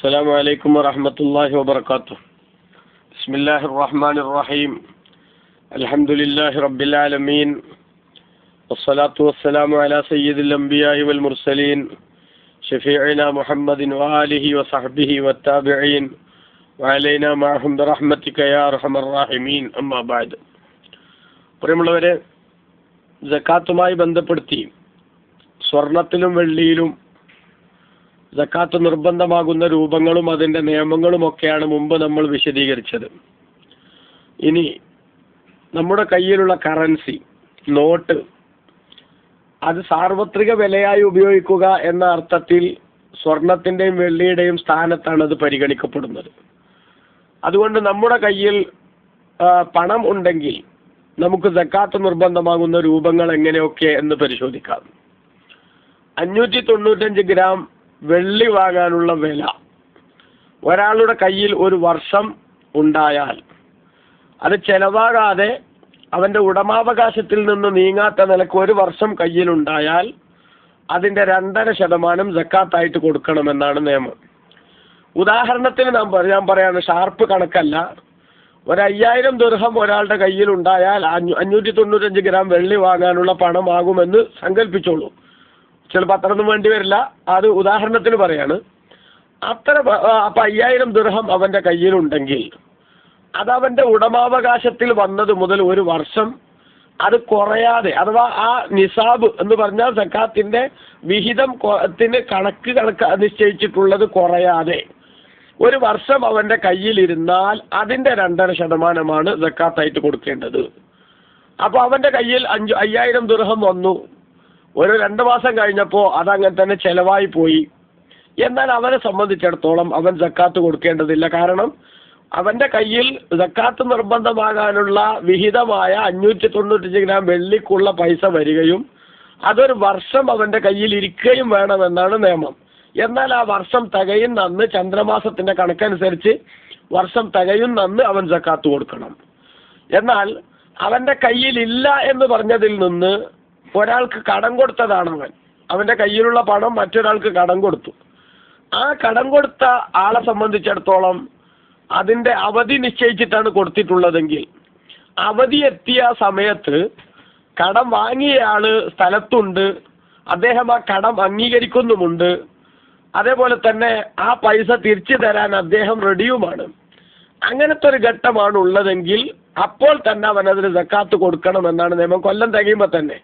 السلام عليكم ورحمة الله وبركاته. بسم الله الرحمن الرحيم. الحمد لله رب العالمين، والصلاة والسلام على سيد الأنبياء والمرسلين شفيعنا محمد وآله وصحبه والتابعين وعلينا معهم برحمتك يا أرحم الراحمين. أما بعد. പ്രിയമുള്ളവരെ, സക്കാത്തുമായി ബന്ധപ്പെടുത്തി സ്വർണത്തിലും വെള്ളിയിലും സക്കാത്ത് നിർബന്ധമാകുന്ന രൂപങ്ങളും അതിൻ്റെ നിയമങ്ങളുമൊക്കെയാണ് മുമ്പ് നമ്മൾ വിശദീകരിച്ചത്. ഇനി നമ്മുടെ കയ്യിലുള്ള കറൻസി, നോട്ട്, അത് സാർവത്രിക വിലയായി ഉപയോഗിക്കുക എന്ന അർത്ഥത്തിൽ സ്വർണത്തിൻ്റെയും വെള്ളിയുടെയും സ്ഥാനത്താണ് അത് പരിഗണിക്കപ്പെടുന്നത്. അതുകൊണ്ട് നമ്മുടെ കയ്യിൽ പണം ഉണ്ടെങ്കിൽ നമുക്ക് സക്കാത്ത് നിർബന്ധമാകുന്ന രൂപങ്ങൾ എങ്ങനെയൊക്കെ എന്ന് പരിശോധിക്കാം. 595 ഗ്രാം വെള്ളി വാങ്ങാനുള്ള വില ഒരാളുടെ കയ്യിൽ ഒരു വർഷം ഉണ്ടായാൽ അത് ചെലവാകാതെ അവൻ്റെ ഉടമാവകാശത്തിൽ നിന്ന് നീങ്ങാത്ത നിലക്ക് ഒരു വർഷം കയ്യിലുണ്ടായാൽ അതിൻ്റെ 2.5% സക്കാത്തായിട്ട് കൊടുക്കണമെന്നാണ് നിയമം. ഉദാഹരണത്തിന് ഞാൻ പറയാണ്, ഷാർപ്പ് കണക്കല്ല. 5000 ദിർഹം ഒരാളുടെ കയ്യിലുണ്ടായാൽ 595 ഗ്രാം വെള്ളി വാങ്ങാനുള്ള പണമാകുമെന്ന് സങ്കല്പിച്ചോളൂ. ചിലപ്പോൾ അത്രയൊന്നും വേണ്ടി വരില്ല, അത് ഉദാഹരണത്തിന് പറയാണ്. അപ്പം 5000 ദിർഹം അവൻ്റെ കയ്യിലുണ്ടെങ്കിൽ അത് അവൻ്റെ ഉടമാവകാശത്തിൽ വന്നത് മുതൽ ഒരു വർഷം അത് കുറയാതെ, അഥവാ ആ നിസാബ് എന്ന് പറഞ്ഞാൽ സക്കാത്തിൻ്റെ വിഹിതം കണക്ക് നിശ്ചയിച്ചിട്ടുള്ളത് കുറയാതെ ഒരു വർഷം അവൻ്റെ കയ്യിലിരുന്നാൽ അതിൻ്റെ 2.5% സക്കാത്തായിട്ട് കൊടുക്കേണ്ടത്. അപ്പോൾ അവൻ്റെ കയ്യിൽ 5000 ദിർഹം വന്നു, ഒരു 2 മാസം കഴിഞ്ഞപ്പോൾ അതങ്ങനെ തന്നെ ചെലവായി പോയി. എന്നാൽ അവനെ സംബന്ധിച്ചിടത്തോളം അവൻ സക്കാത്ത് കൊടുക്കേണ്ടതില്ല. കാരണം അവൻ്റെ കയ്യിൽ സക്കാത്ത് നിർബന്ധമാകാനുള്ള വിഹിതമായ 595 ഗ്രാം വെള്ളിക്കുള്ള പൈസ വരികയും അതൊരു വർഷം അവൻ്റെ കയ്യിൽ ഇരിക്കുകയും വേണമെന്നാണ് നിയമം. എന്നാൽ ആ വർഷം തികയുന്ന അന്ന്, ചന്ദ്രമാസത്തിൻ്റെ കണക്കനുസരിച്ച് വർഷം തികയുന്ന അന്ന് അവൻ സക്കാത്ത് കൊടുക്കണം. എന്നാൽ അവൻ്റെ കയ്യിലില്ല എന്ന് പറഞ്ഞതിൽ നിന്ന് ഒരാൾക്ക് കടം കൊടുത്തതാണ് അവൻ്റെ കയ്യിലുള്ള പണം മറ്റൊരാൾക്ക് കടം കൊടുത്തു. ആ കടം കൊടുത്ത ആളെ സംബന്ധിച്ചിടത്തോളം അതിൻ്റെ അവധി നിശ്ചയിച്ചിട്ടാണ് കൊടുത്തിട്ടുള്ളതെങ്കിൽ അവധി എത്തിയ സമയത്ത് കടം വാങ്ങിയ ആള് സ്ഥലത്തുണ്ട്, അദ്ദേഹം ആ കടം അംഗീകരിക്കുന്നുമുണ്ട്, അതേപോലെ തന്നെ ആ പൈസ തിരിച്ചു തരാൻ അദ്ദേഹം റെഡിയുമാണ്. അങ്ങനത്തെ ഒരു ഘട്ടമാണ് ഉള്ളതെങ്കിൽ അപ്പോൾ തന്നെ അവനതിന് സക്കാത്ത് കൊടുക്കണമെന്നാണ് നിയമം. കൊല്ലം തികയുമ്പോൾ തന്നെ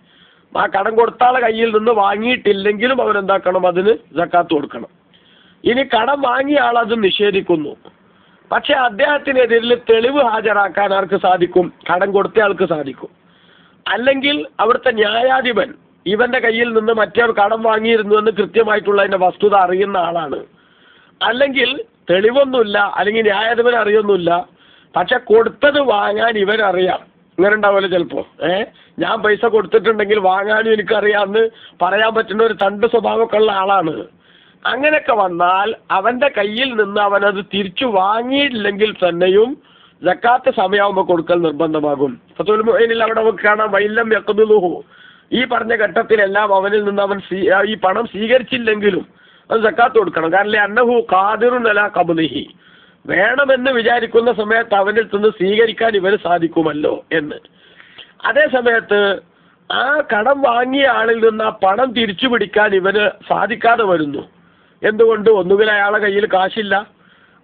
ആ കടം കൊടുത്താളെ കയ്യിൽ നിന്ന് വാങ്ങിയിട്ടില്ലെങ്കിലും അവനെന്താക്കണം, അതിന് സക്കാത്ത് കൊടുക്കണം. ഇനി കടം വാങ്ങിയ ആൾ അത് നിഷേധിക്കുന്നു, പക്ഷെ അദ്ദേഹത്തിനെതിരിൽ തെളിവ് ഹാജരാക്കാൻ ആർക്ക് സാധിക്കും? കടം കൊടുത്ത ആൾക്ക് സാധിക്കും. അല്ലെങ്കിൽ അവിടുത്തെ ന്യായാധിപൻ ഇവന്റെ കയ്യിൽ നിന്ന് മറ്റേ കടം വാങ്ങിയിരുന്നു എന്ന് കൃത്യമായിട്ടുള്ള അതിന്റെ വസ്തുത അറിയുന്ന ആളാണ്. അല്ലെങ്കിൽ തെളിവൊന്നുമില്ല, അല്ലെങ്കിൽ ന്യായാധിപൻ അറിയൊന്നുമില്ല, പക്ഷെ കൊടുത്തത് വാങ്ങാൻ ഇവനറിയാം. ഇങ്ങനെ ഉണ്ടാവുമല്ലോ ചിലപ്പോൾ. ഞാൻ പൈസ കൊടുത്തിട്ടുണ്ടെങ്കിൽ വാങ്ങാനും എനിക്കറിയാമെന്ന് പറയാൻ പറ്റുന്ന ഒരു തണ്ട് സ്വഭാവമൊക്കെ ഉള്ള ആളാണ്. അങ്ങനെയൊക്കെ വന്നാൽ അവൻ്റെ കയ്യിൽ നിന്ന് അവനത് തിരിച്ചു വാങ്ങിയില്ലെങ്കിൽ തന്നെയും സക്കാത്ത് സമയമാകുമ്പോൾ കൊടുക്കൽ നിർബന്ധമാകും. ഫതുൽ മുഈനിൽ അവിടെ നമുക്ക് കാണാം, വൈലം യഖ്ദുലുഹു, ഈ പറഞ്ഞ ഘട്ടത്തിലെല്ലാം അവനിൽ നിന്ന് അവൻ ഈ പണം സ്വീകരിച്ചില്ലെങ്കിലും അത് സക്കാത്ത് കൊടുക്കണം. കാരണം അന്നഹു ഖാദിറുൻ അലാ ഖബ്ദിഹി, വേണമെന്ന് വിചാരിക്കുന്ന സമയത്ത് അവനിൽ നിന്ന് സ്വീകരിക്കാൻ ഇവന് സാധിക്കുമല്ലോ എന്ന്. അതേ സമയത്ത് ആ കടം വാങ്ങിയ ആളിൽ നിന്ന് ആ പണം തിരിച്ചു പിടിക്കാൻ ഇവന് സാധിക്കാതെ വരുന്നു. എന്തുകൊണ്ട്? ഒന്നുകിൽ അയാളെ കയ്യിൽ കാശില്ല,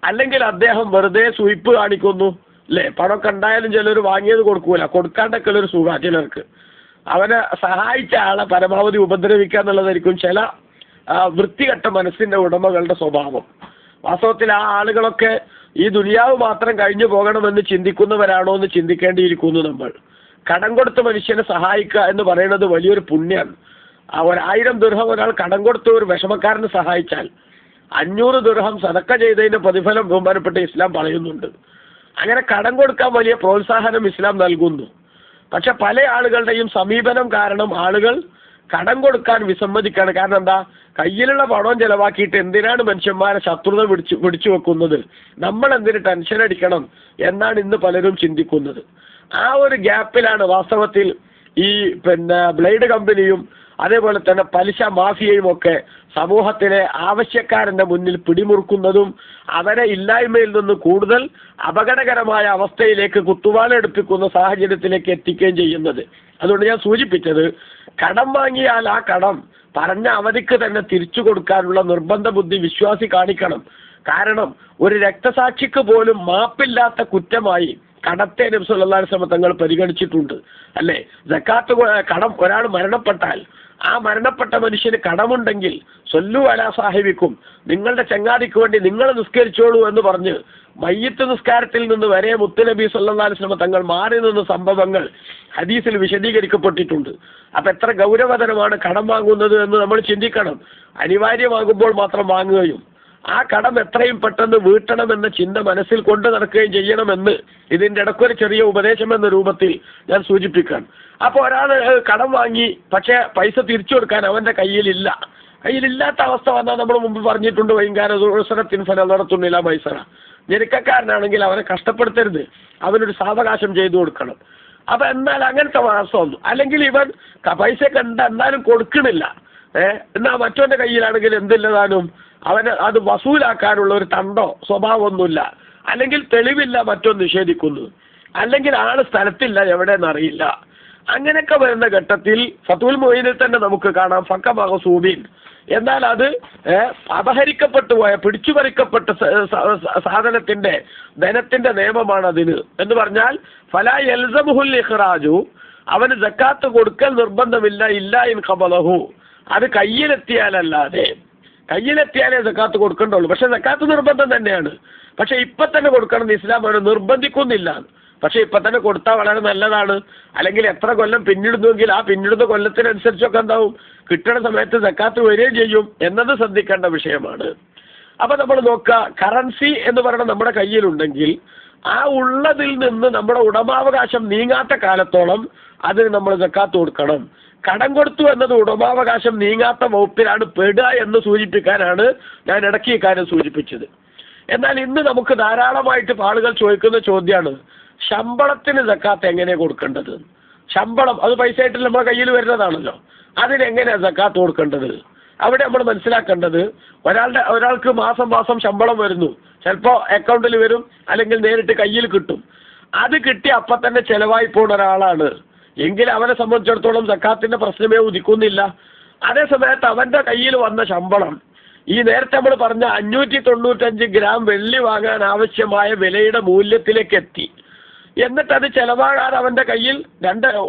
അല്ലെങ്കിൽ അദ്ദേഹം വെറുതെ സൂയിപ്പ് കാണിക്കുന്നു. അല്ലേ, പണമൊക്കെ ഉണ്ടായാലും ചിലർ വാങ്ങിയത് കൊടുക്കൂല, കൊടുക്കാണ്ടൊക്കെ ഉള്ളൊരു സുഖ ചിലർക്ക്. അവനെ സഹായിച്ച ആളെ പരമാവധി ഉപദ്രവിക്കുക എന്നുള്ളതായിരിക്കും ചില വൃത്തികെട്ട മനസ്സിൻ്റെ ഉടമകളുടെ സ്വഭാവം. വാസ്തവത്തിൽ ആ ആളുകളൊക്കെ ഈ ദുനിയാവ് മാത്രം കഴിഞ്ഞു പോകണമെന്ന് ചിന്തിക്കുന്നവരാണോ എന്ന് ചിന്തിക്കേണ്ടിയിരിക്കുന്നു നമ്മൾ. കടം കൊടുത്ത മനുഷ്യനെ സഹായിക്കുക എന്ന് പറയുന്നത് വലിയൊരു പുണ്യമാണ്. 1000 ദിർഹം ഒരാൾ കടം കൊടുത്ത ഒരു വിഷമക്കാരനെ സഹായിച്ചാൽ 500 ദിർഹം സദക്ക ചെയ്തതിൻ്റെ പ്രതിഫലം ബഹുമാനപ്പെട്ട ഇസ്ലാം പറയുന്നുണ്ട്. അങ്ങനെ കടം കൊടുക്കാൻ വലിയ പ്രോത്സാഹനം ഇസ്ലാം നൽകുന്നു. പക്ഷെ പല ആളുകളുടെയും സമീപനം കാരണം ആളുകൾ കടം കൊടുക്കാൻ വിസമ്മതിക്കാണ്. കാരണം എന്താ? കയ്യിലുള്ള പണവും ചെലവാക്കിയിട്ട് എന്തിനാണ് മനുഷ്യന്മാരെ ശത്രുത പിടിച്ചു വെക്കുന്നത്, നമ്മൾ എന്തിന് ടെൻഷൻ അടിക്കണം എന്നാണ് ഇന്ന് പലരും ചിന്തിക്കുന്നത്. ആ ഒരു ഗ്യാപ്പിലാണ് വാസ്തവത്തിൽ ഈ ബ്ലേഡ് കമ്പനിയും അതേപോലെ തന്നെ പലിശ മാഫിയയും ഒക്കെ സമൂഹത്തിലെ ആവശ്യക്കാരന്റെ മുന്നിൽ പിടിമുറുക്കുന്നതും അവരെ ഇല്ലായ്മയിൽ നിന്ന് കൂടുതൽ അപകടകരമായ അവസ്ഥയിലേക്ക് കുത്തുവാളെടുപ്പിക്കുന്ന സാഹചര്യത്തിലേക്ക് എത്തിക്കുകയും ചെയ്യുന്നത്. അതുകൊണ്ട് ഞാൻ സൂചിപ്പിച്ചത്, കടം വാങ്ങിയാൽ ആ കടം പറഞ്ഞ അവധിക്ക് തന്നെ തിരിച്ചു കൊടുക്കാനുള്ള നിർബന്ധ ബുദ്ധി വിശ്വാസി കാണിക്കണം. കാരണം ഒരു രക്തസാക്ഷിക്ക് പോലും മാപ്പില്ലാത്ത കുറ്റമായി കടത്തെ നബി സല്ലല്ലാഹു അലൈഹി വസല്ലം തങ്ങൾ പരിഗണിച്ചിട്ടുണ്ട്, അല്ലേ? സക്കാത്ത് കടം ഒരാൾ മരണപ്പെട്ടാൽ ആ മരണപ്പെട്ട മനുഷ്യന് കടമുണ്ടെങ്കിൽ സൊല്ലു അലാ സാഹിബിക്കും, നിങ്ങളുടെ ചങ്ങാതിക്ക് വേണ്ടി നിങ്ങൾ നിസ്കരിച്ചോളൂ എന്ന് പറഞ്ഞ് മയ്യിത്ത് നിസ്കാരത്തിൽ നിന്ന് വരെ മുത്തുനബി സല്ലല്ലാഹു അലൈഹി വസല്ലം തങ്ങൾ മാറി നിന്ന സംഭവങ്ങൾ ഹദീസിൽ വിശദീകരിക്കപ്പെട്ടിട്ടുണ്ട്. അപ്പൊ എത്ര ഗൗരവതരമാണ് കടം വാങ്ങുന്നത് എന്ന് നമ്മൾ ചിന്തിക്കണം. അനിവാര്യമാകുമ്പോൾ മാത്രം വാങ്ങുകയും ആ കടം എത്രയും പെട്ടെന്ന് വീട്ടണമെന്ന ചിന്ത മനസ്സിൽ കൊണ്ടു നടക്കുകയും ചെയ്യണമെന്ന് ഇതിൻ്റെ ഇടയ്ക്കൊരു ചെറിയ ഉപദേശം എന്ന രൂപത്തിൽ ഞാൻ സൂചിപ്പിക്കാം. അപ്പോൾ ഒരാൾ കടം വാങ്ങി, പക്ഷേ പൈസ തിരിച്ചു കൊടുക്കാൻ അവൻ്റെ കയ്യിലില്ലാത്ത അവസ്ഥ വന്നാൽ നമ്മൾ മുമ്പ് പറഞ്ഞിട്ടുണ്ട്, വൈകാരത്തിൻ ഫല നടത്തുന്നില്ല മൈസറ. ഞെരുക്കക്കാരനാണെങ്കിൽ അവനെ കഷ്ടപ്പെടുത്തരുത്, അവനൊരു സാവകാശം ചെയ്തു കൊടുക്കണം. അപ്പം എന്നാൽ അങ്ങനത്തെ അവസ്ഥ വന്നു. അല്ലെങ്കിൽ ഇവൻ പൈസ കണ്ട എന്നാലും കൊടുക്കണില്ല, എന്നാൽ മറ്റവൻ്റെ കയ്യിലാണെങ്കിൽ എന്തില്ലതാനും അവന് അത് വസൂലാക്കാനുള്ള ഒരു തണ്ടോ സ്വഭാവമൊന്നുമില്ല, അല്ലെങ്കിൽ തെളിവില്ല, മറ്റൊന്ന് നിഷേധിക്കുന്നു, അല്ലെങ്കിൽ ആള് സ്ഥലത്തില്ല, എവിടെയെന്നറിയില്ല. അങ്ങനെയൊക്കെ വരുന്ന ഘട്ടത്തിൽ ഫതുൽ മൊയ്നിൽ തന്നെ നമുക്ക് കാണാം ഫക്ക മഹസൂബീൻ. എന്നാൽ അത് അപഹരിക്കപ്പെട്ടു പോയ, പിടിച്ചുപറിക്കപ്പെട്ട സാധനത്തിന്റെ ധനത്തിന്റെ നിയമമാണ് അതിന് എന്ന് പറഞ്ഞാൽ ഫലാ യൽസമുഹുൽ ഇഖ്റാജു, അവന് സക്കാത്ത് കൊടുക്കൽ നിർബന്ധമില്ല, ഇല്ല ഇൻ ഖബലഹു, അത് കയ്യിലെത്തിയാലല്ലാതെ. കയ്യിലെത്തിയാലേ സക്കാത്ത് കൊടുക്കണ്ടുള്ളൂ. പക്ഷെ സക്കാത്ത് നിർബന്ധം തന്നെയാണ്. പക്ഷെ ഇപ്പൊ തന്നെ കൊടുക്കണം എന്ന് ഇസ്ലാം അവരെ നിർബന്ധിക്കുന്നില്ല. പക്ഷെ ഇപ്പൊ തന്നെ കൊടുത്താൽ വളരെ നല്ലതാണ്. അല്ലെങ്കിൽ എത്ര കൊല്ലം പിന്നിടുന്നുവെങ്കിൽ ആ പിന്നിടുന്ന കൊല്ലത്തിനനുസരിച്ചൊക്കെ എന്താവും, കിട്ടണ സമയത്ത് സക്കാത്ത് വരികയും ചെയ്യും എന്നത് ശ്രദ്ധിക്കേണ്ട വിഷയമാണ്. അപ്പൊ നമ്മൾ നോക്കുക, കറൻസി എന്ന് പറയുന്നത് നമ്മുടെ കയ്യിലുണ്ടെങ്കിൽ ആ ഉള്ളതിൽ നിന്ന് നമ്മുടെ ഉടമാവകാശം നീങ്ങാത്ത കാലത്തോളം അതിന് നമ്മൾ സക്കാത്ത് കൊടുക്കണം. കടം കൊടുത്തു എന്നത് ഉടമാവകാശം നീങ്ങാത്ത വകുപ്പിലാണ് പെടുക എന്ന് സൂചിപ്പിക്കാനാണ് ഞാൻ ഇടയ്ക്ക് ഈ കാര്യം സൂചിപ്പിച്ചത്. എന്നാൽ ഇന്ന് നമുക്ക് ധാരാളമായിട്ട് ആളുകൾ ചോദിക്കുന്ന ചോദ്യമാണ്, ശമ്പളത്തിന് സക്കാത്ത് എങ്ങനെ കൊടുക്കേണ്ടത്? ശമ്പളം അത് പൈസ ആയിട്ട് നമ്മുടെ കയ്യിൽ വരുന്നതാണല്ലോ, അതിനെങ്ങനെയാണ് സക്കാത്ത് കൊടുക്കേണ്ടത്? അവിടെ നമ്മൾ മനസ്സിലാക്കേണ്ടത്, ഒരാൾക്ക് മാസം ശമ്പളം വരുന്നു, ചിലപ്പോൾ അക്കൗണ്ടിൽ വരും, അല്ലെങ്കിൽ നേരിട്ട് കയ്യിൽ കിട്ടും. അത് കിട്ടി അപ്പം തന്നെ ചെലവായി പോകുന്ന ഒരാളാണ് എങ്കിൽ അവനെ സംബന്ധിച്ചിടത്തോളം സക്കാത്തിന്റെ പ്രശ്നമേ ഉദിക്കുന്നില്ല. അതേ സമയത്ത് അവന്റെ കയ്യിൽ വന്ന ശമ്പളം ഈ നേരത്തെ നമ്മൾ പറഞ്ഞ 595 ഗ്രാം വെള്ളി വാങ്ങാൻ ആവശ്യമായ വിലയുടെ മൂല്യത്തിലേക്ക് എത്തി. എന്നിട്ട് അത് ചെലവാകാതെ അവന്റെ കയ്യിൽ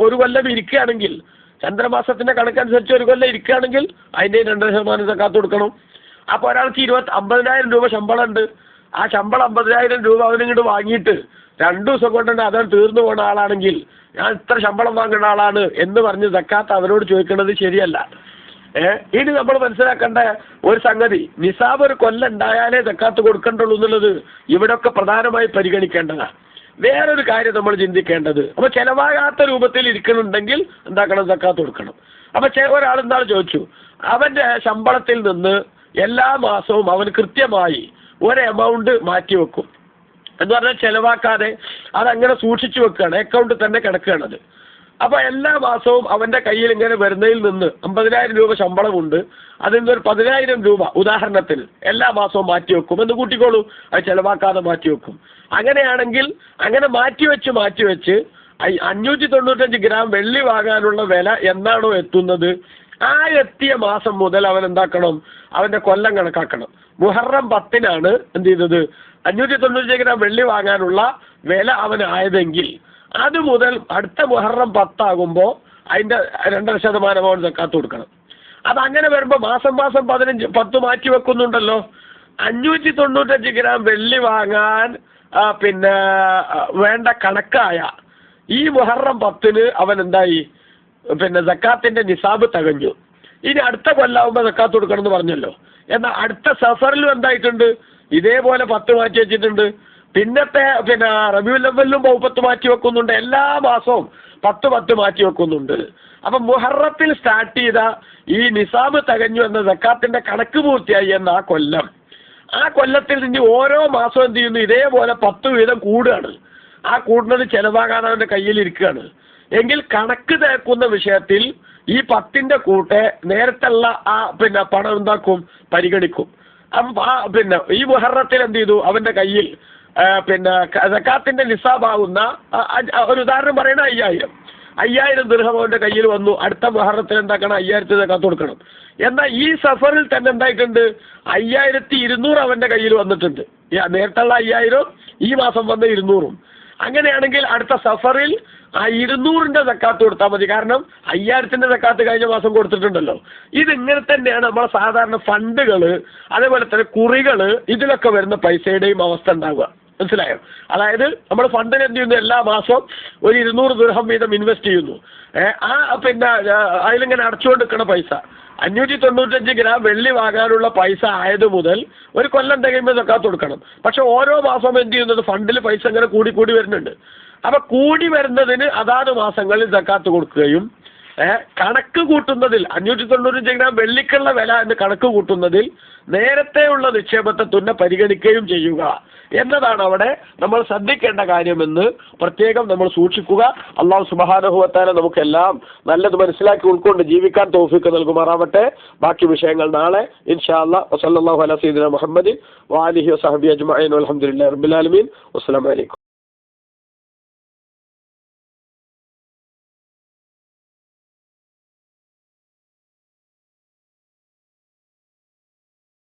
ഒരു കൊല്ലം ഇരിക്കുകയാണെങ്കിൽ, ചന്ദ്രമാസത്തിന്റെ കണക്കനുസരിച്ച് ഒരു കൊല്ലം ഇരിക്കുകയാണെങ്കിൽ അതിൻ്റെ 2% സക്കാത്ത് കൊടുക്കണം. അപ്പോൾ ഒരാൾക്ക് 50,000 രൂപ ശമ്പളം ഉണ്ട്. ആ ശമ്പളം 50,000 രൂപ അവനിങ്ങോട്ട് വാങ്ങിയിട്ട് 2 ദിവസം കൊണ്ട് തന്നെ അതാണ് തീർന്നു പോകുന്ന ആളാണെങ്കിൽ, ഞാൻ ഇത്ര ശമ്പളം വാങ്ങുന്ന ആളാണ് എന്ന് പറഞ്ഞ് സക്കാത്ത് അവരോട് ചോദിക്കുന്നത് ശരിയല്ല. ഇനി നമ്മൾ മനസ്സിലാക്കേണ്ട ഒരു സംഗതി, നിസാബ് ഒരു കൊല്ലം ഉണ്ടായാലേ സക്കാത്ത് കൊടുക്കേണ്ടുള്ളൂ എന്നുള്ളത് ഇവിടെയൊക്കെ പ്രധാനമായി പരിഗണിക്കേണ്ടതാണ്. വേറൊരു കാര്യം നമ്മൾ ചിന്തിക്കേണ്ടത്, അപ്പൊ ചെലവാകാത്ത രൂപത്തിൽ ഇരിക്കുന്നുണ്ടെങ്കിൽ എന്താക്കണം, സക്കാത്ത് കൊടുക്കണം. അപ്പൊ ഒരാൾ എന്താണ് ചോദിച്ചു, അവന്റെ ശമ്പളത്തിൽ നിന്ന് എല്ലാ മാസവും അവൻ കൃത്യമായി ഒരു എമൗണ്ട് മാറ്റിവെക്കും എന്ന് പറഞ്ഞാൽ ചെലവാക്കാതെ അതങ്ങനെ സൂക്ഷിച്ചു വെക്കുകയാണ്, അക്കൗണ്ടിൽ തന്നെ കിടക്കുകയാണത്. അപ്പൊ എല്ലാ മാസവും അവന്റെ കയ്യിൽ ഇങ്ങനെ വരുന്നതിൽ നിന്ന് 50,000 രൂപ ശമ്പളമുണ്ട്, അതിൽ നിന്നൊരു 10,000 രൂപ ഉദാഹരണത്തിന് എല്ലാ മാസവും മാറ്റിവെക്കും എന്ന് കൂട്ടിക്കോളൂ, അത് ചെലവാക്കാതെ മാറ്റിവെക്കും. അങ്ങനെയാണെങ്കിൽ അങ്ങനെ മാറ്റിവെച്ച് 595 ഗ്രാം വെള്ളി വാങ്ങാനുള്ള വില എന്നാണോ എത്തുന്നത്, ആ എത്തിയ മാസം മുതൽ അവൻ എന്താക്കണം, അവന്റെ കൊല്ലം കണക്കാക്കണം. മുഹറം 10-നാണ് എന്ത് ചെയ്തത്, 595 ഗ്രാം വെള്ളി വാങ്ങാനുള്ള വില അവനായതെങ്കിൽ അത് മുതൽ അടുത്ത മുഹറം 10 ആകുമ്പോൾ അതിൻ്റെ 2% അവൻ സക്കാത്ത് കൊടുക്കണം. അതങ്ങനെ വരുമ്പോൾ മാസം 10 മാറ്റി വെക്കുന്നുണ്ടല്ലോ. 595 ഗ്രാം വെള്ളി വാങ്ങാൻ പിന്നെ വേണ്ട കണക്കായ ഈ മുഹറം 10-ന് അവൻ എന്തായി, പിന്നെ സക്കാത്തിന്റെ നിസാബ് തികഞ്ഞു. ഇനി അടുത്ത കൊല്ലാവുമ്പോൾ സക്കാത്ത് കൊടുക്കണം എന്ന് പറഞ്ഞല്ലോ. എന്നാൽ അടുത്ത സഫറിലും എന്തായിട്ടുണ്ട്, ഇതേപോലെ 10 മാറ്റി വെച്ചിട്ടുണ്ട്. പിന്നെ റബീഉൽ അവ്വലിലും 10 മാറ്റി വെക്കുന്നുണ്ട്. എല്ലാ മാസവും 10 മാറ്റി വെക്കുന്നുണ്ട്. അപ്പൊ മുഹറത്തിൽ സ്റ്റാർട്ട് ചെയ്ത ഈ നിസാബ് തികഞ്ഞു എന്ന സക്കാത്തിന്റെ കണക്ക് പൂർത്തിയായി എന്ന ആ കൊല്ലത്തിൽ നിന്ന് ഓരോ മാസവും എന്ത് ചെയ്യുന്നു, ഇതേപോലെ 10 വീതം കൂടുകയാണ്. ആ കൂടുന്നത് ചെലവാകാൻ അവന്റെ കയ്യിൽ ഇരിക്കുകയാണ്. എങ്കിൽ കണക്ക് തേക്കുന്ന വിഷയത്തിൽ ഈ 10ന്റെ കൂട്ടെ നേരത്തുള്ള ആ പിന്നെ പണം എന്താക്കും, പരിഗണിക്കും. പിന്നെ ഈ മുഹറത്തിൽ എന്ത് ചെയ്തു, അവന്റെ കയ്യിൽ പിന്നെ സക്കാത്തിന്റെ നിസാബാവുന്ന ഒരു ഉദാഹരണം പറയണ 5000 ദിർഹം അവന്റെ കയ്യിൽ വന്നു. അടുത്ത മുഹറത്തിൽ എന്താക്കണം, 5000 സക്കാത്ത് കൊടുക്കണം. എന്നാൽ ഈ സഫറിൽ തന്നെ എന്തായിട്ടുണ്ട്, 5200 അവന്റെ കയ്യിൽ വന്നിട്ടുണ്ട്. നേരത്തുള്ള 5000 ഈ മാസം വന്ന 200. അങ്ങനെയാണെങ്കിൽ അടുത്ത സഫറിൽ ആ 200ന്റെ സക്കാത്ത് കൊടുത്താൽ മതി. കാരണം 5000ന്റെ സക്കാത്ത് കഴിഞ്ഞ മാസം കൊടുത്തിട്ടുണ്ടല്ലോ. ഇതിങ്ങനെ തന്നെയാണ് നമ്മളെ സാധാരണ ഫണ്ടുകൾ, അതേപോലെ തന്നെ കുറികൾ, ഇതിലൊക്കെ വരുന്ന പൈസയുടെയും അവസ്ഥ ഉണ്ടാവുക. മനസ്സിലായോ? അതായത് നമ്മൾ ഫണ്ടിന് എന്ത് ചെയ്യുന്നു, എല്ലാ മാസവും ഒരു 200 ദിർഹം വീതം ഇൻവെസ്റ്റ് ചെയ്യുന്നു. ആ പിന്നെ അതിലിങ്ങനെ അടച്ചുകൊണ്ടിരിക്കണ പൈസ 595 ഗ്രാം വെള്ളി വാങ്ങാനുള്ള പൈസ ആയത് മുതൽ ഒരു കൊല്ലം തികയുമ്പോൾ സക്കാത്ത് കൊടുക്കണം. പക്ഷെ ഓരോ മാസവും എന്ത് ചെയ്യുന്നത്, ഫണ്ടിൽ പൈസ ഇങ്ങനെ കൂടി വരുന്നുണ്ട്. അപ്പൊ കൂടി വരുന്നതിന് അതാത് മാസങ്ങളിൽ സക്കാത്ത് കൊടുക്കുകയും കണക്ക് കൂട്ടുന്നതിൽ 595 ഗ്രാം വെള്ളിക്കുള്ള വില എന്ന് കണക്ക് കൂട്ടുന്നതിൽ നേരത്തെയുള്ള നിക്ഷേപത്തെ തുന്നെ പരിഗണിക്കുകയും ചെയ്യുക എന്നതാണ് അവിടെ നമ്മൾ ശ്രദ്ധിക്കേണ്ട കാര്യമെന്ന് പ്രത്യേകം നമ്മൾ സൂക്ഷിക്കുക. അല്ലാഹു സുബ്ഹാനഹു വ തആല നമുക്കെല്ലാം നല്ലത് മനസ്സിലാക്കി ഉൾക്കൊണ്ട് ജീവിക്കാൻ തൗഫീഖ് നൽകുമാറാവട്ടെ. ബാക്കി വിഷയങ്ങൾ നാളെ ഇൻഷാ അല്ലാഹ്. വസല്ലല്ലാഹു അലാ സയ്യിദിനാ മുഹമ്മദിൻ വആലിഹി വസഹബിഹി അജ്മഈൻ വൽഹംദുലില്ലാഹി റബ്ബിൽ ആലമീൻ. വസ്സലാമു അലൈക്കും.